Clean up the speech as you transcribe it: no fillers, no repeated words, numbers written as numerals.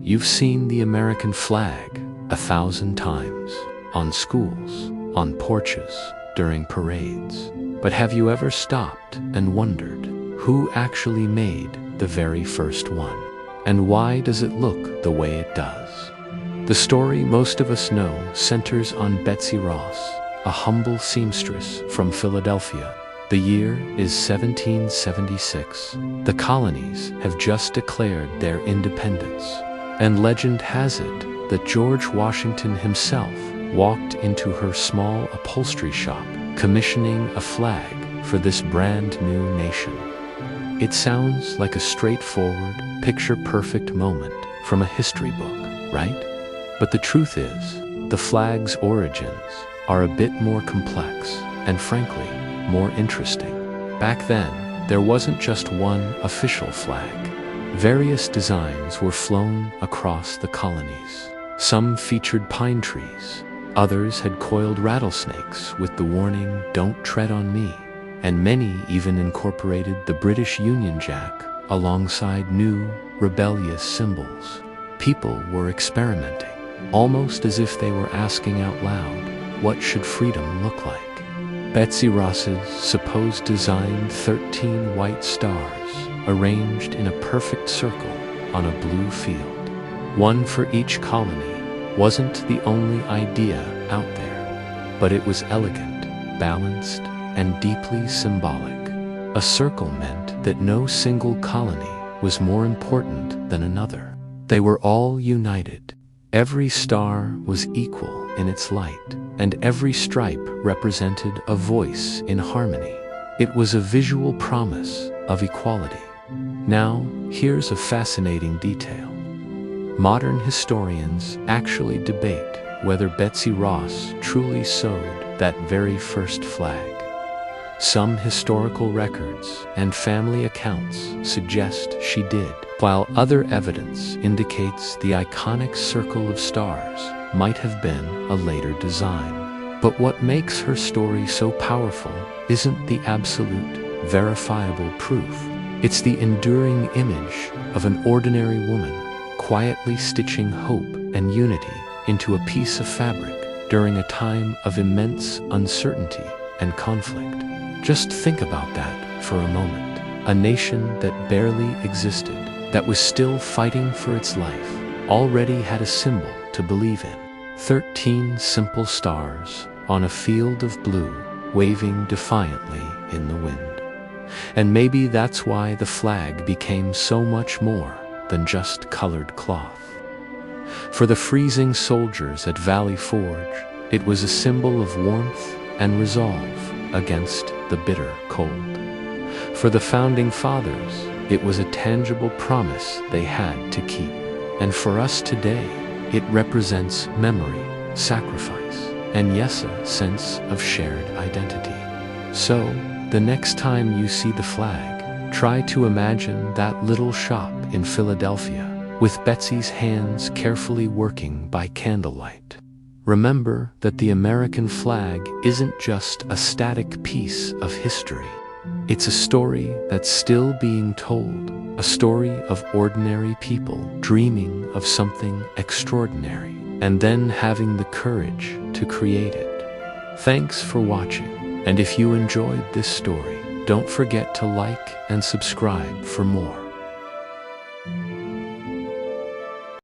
You've seen the American flag 1,000 times, on schools, on porches, during parades. But have you ever stopped and wondered who actually made the very first one? And why does it look the way it does? The story most of us know centers on Betsy Ross, a humble seamstress from Philadelphia. The year is 1776. The colonies have just declared their independence. And legend has it that George Washington himself walked into her small upholstery shop, commissioning a flag for this brand new nation. It sounds like a straightforward, picture-perfect moment from a history book, right? But the truth is, the flag's origins are a bit more complex and, frankly, more interesting. Back then, there wasn't just one official flag. Various designs were flown across the colonies. Some featured pine trees, others had coiled rattlesnakes with the warning, "Don't tread on me," and many even incorporated the British Union Jack alongside new, rebellious symbols. People were experimenting, almost as if they were asking out loud, what should freedom look like? Betsy Ross's supposed design, 13 white stars, arranged in a perfect circle on a blue field, one for each colony, wasn't the only idea out there, but it was elegant, balanced, and deeply symbolic. A circle meant that no single colony was more important than another. They were all united. Every star was equal in its light, and every stripe represented a voice in harmony. It was a visual promise of equality. Now, here's a fascinating detail. Modern historians actually debate whether Betsy Ross truly sewed that very first flag. Some historical records and family accounts suggest she did, while other evidence indicates the iconic circle of stars might have been a later design. But what makes her story so powerful isn't the absolute, verifiable proof. It's the enduring image of an ordinary woman quietly stitching hope and unity into a piece of fabric during a time of immense uncertainty and conflict. Just think about that for a moment. A nation that barely existed, that was still fighting for its life, already had a symbol to believe in. 13 simple stars on a field of blue, waving defiantly in the wind. And maybe that's why the flag became so much more than just colored cloth. For the freezing soldiers at Valley Forge, it was a symbol of warmth and resolve against the bitter cold. For the founding fathers, it was a tangible promise they had to keep. And for us today, it represents memory, sacrifice, and yes, a sense of shared identity. So, the next time you see the flag, try to imagine that little shop in Philadelphia, with Betsy's hands carefully working by candlelight. Remember that the American flag isn't just a static piece of history. It's a story that's still being told, a story of ordinary people dreaming of something extraordinary, and then having the courage to create it. Thanks for watching, and if you enjoyed this story, don't forget to like and subscribe for more.